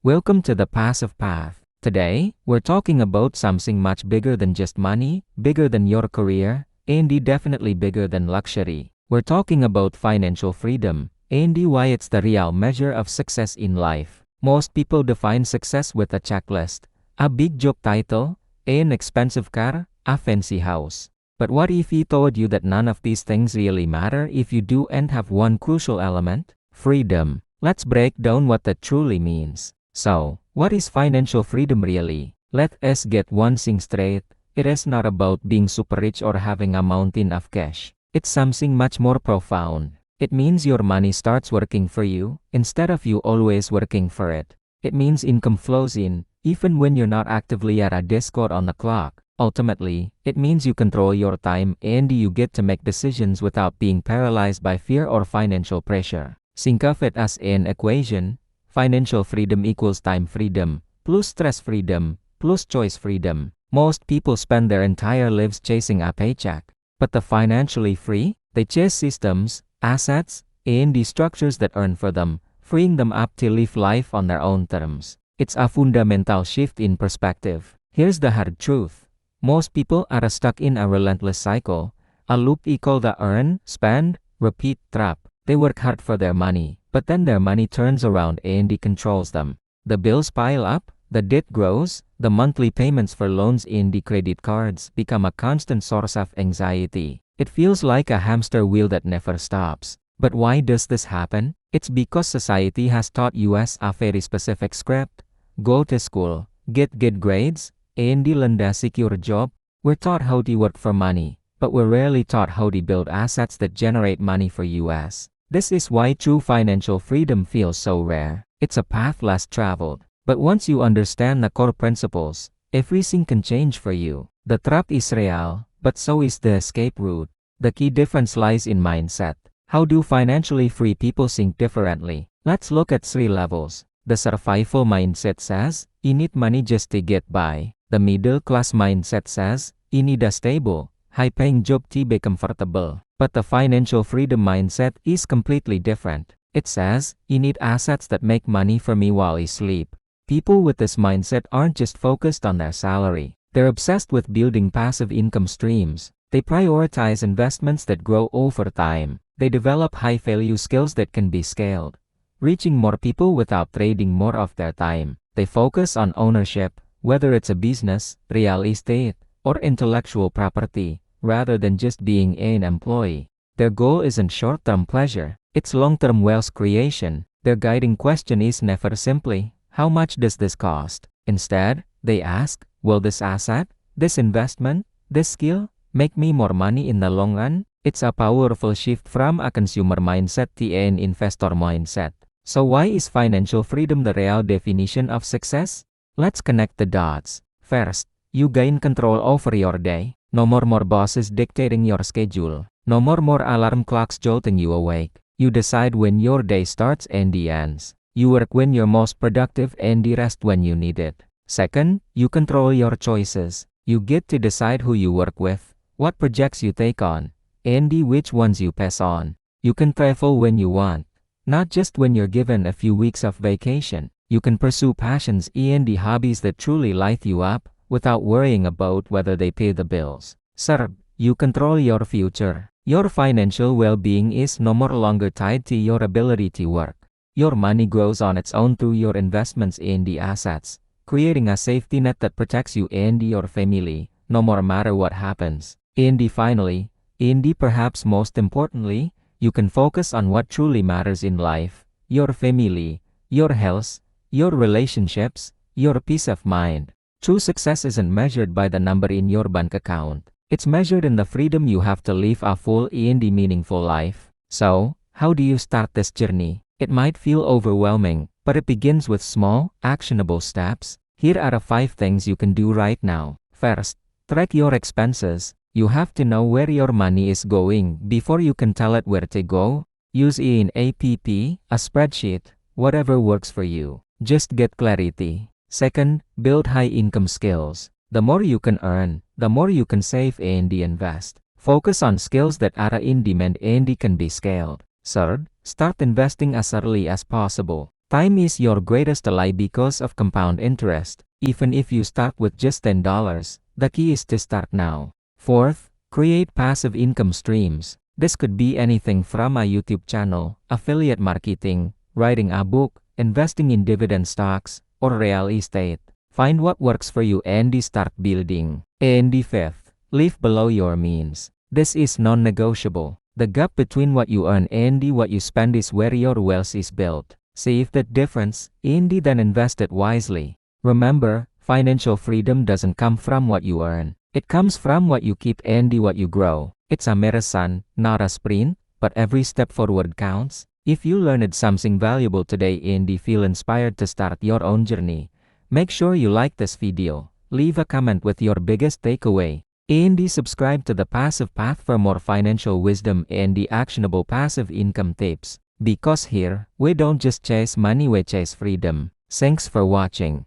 Welcome to the Passive Path. Today, we're talking about something much bigger than just money, bigger than your career, and definitely bigger than luxury. We're talking about financial freedom, and why it's the real measure of success in life. Most people define success with a checklist, a big job title, an expensive car, a fancy house. But what if he told you that none of these things really matter if you do and have one crucial element? Freedom. Let's break down what that truly means. So, what is financial freedom really? Let us get one thing straight. It is not about being super rich or having a mountain of cash. It's something much more profound. It means your money starts working for you, instead of you always working for it. It means income flows in, even when you're not actively at a desk or on the clock. Ultimately, it means you control your time and you get to make decisions without being paralyzed by fear or financial pressure. Think of it as an equation. Financial freedom equals time freedom, plus stress freedom, plus choice freedom. Most people spend their entire lives chasing a paycheck. But the financially free, they chase systems, assets, and the structures that earn for them, freeing them up to live life on their own terms. It's a fundamental shift in perspective. Here's the hard truth. Most people are stuck in a relentless cycle, a loop equal the earn, spend, repeat trap. They work hard for their money, but then their money turns around and it controls them. The bills pile up, the debt grows, the monthly payments for loans and the credit cards become a constant source of anxiety. It feels like a hamster wheel that never stops. But why does this happen? It's because society has taught us a very specific script. Go to school, get good grades, and land a secure job. We're taught how to work for money, but we're rarely taught how to build assets that generate money for us. This is why true financial freedom feels so rare. It's a path less traveled. But once you understand the core principles, everything can change for you. The trap is real, but so is the escape route. The key difference lies in mindset. How do financially free people think differently? Let's look at 3 levels. The survival mindset says, you need money just to get by. The middle class mindset says, you need a stable, high-paying job to be comfortable. But the financial freedom mindset is completely different. It says, you need assets that make money for me while I sleep. People with this mindset aren't just focused on their salary. They're obsessed with building passive income streams. They prioritize investments that grow over time. They develop high-value skills that can be scaled, reaching more people without trading more of their time. They focus on ownership, whether it's a business, real estate, or intellectual property, rather than just being an employee. Their goal isn't short-term pleasure, it's long-term wealth creation. Their guiding question is never simply, how much does this cost? Instead, they ask, will this asset, this investment, this skill, make me more money in the long run? It's a powerful shift from a consumer mindset to an investor mindset. So why is financial freedom the real definition of success? Let's connect the dots. First, you gain control over your day. No more bosses dictating your schedule. No more alarm clocks jolting you awake. You decide when your day starts and ends. You work when you're most productive and rest when you need it. Second, you control your choices. You get to decide who you work with, what projects you take on, and which ones you pass on. You can travel when you want, not just when you're given a few weeks of vacation. You can pursue passions and hobbies that truly light you up, without worrying about whether they pay the bills. Third, you control your future. Your financial well-being is no more longer tied to your ability to work. Your money grows on its own through your investments in the assets, creating a safety net that protects you and your family, no more matter what happens. And finally, perhaps most importantly, you can focus on what truly matters in life: your family, your health, your relationships, your peace of mind. True success isn't measured by the number in your bank account. It's measured in the freedom you have to live a full and meaningful life. So, how do you start this journey? It might feel overwhelming, but it begins with small, actionable steps. Here are 5 things you can do right now. First, track your expenses. You have to know where your money is going before you can tell it where to go. Use an app, a spreadsheet, whatever works for you. Just get clarity. Second, build high-income skills. The more you can earn, the more you can save and invest. Focus on skills that are in demand and can be scaled. Third, start investing as early as possible. Time is your greatest ally because of compound interest. Even if you start with just $10, the key is to start now. Fourth, create passive income streams. This could be anything from a YouTube channel, affiliate marketing, writing a book, investing in dividend stocks, or real estate. Find what works for you and start building. And fifth, live below your means. This is non-negotiable. The gap between what you earn and what you spend is where your wealth is built. Save that difference, and then invest it wisely. Remember, financial freedom doesn't come from what you earn. It comes from what you keep and what you grow. It's a marathon, not a sprint, but every step forward counts. If you learned something valuable today and feel inspired to start your own journey, make sure you like this video, leave a comment with your biggest takeaway, and subscribe to the Passive Path for more financial wisdom and actionable passive income tips. Because here, we don't just chase money, we chase freedom. Thanks for watching.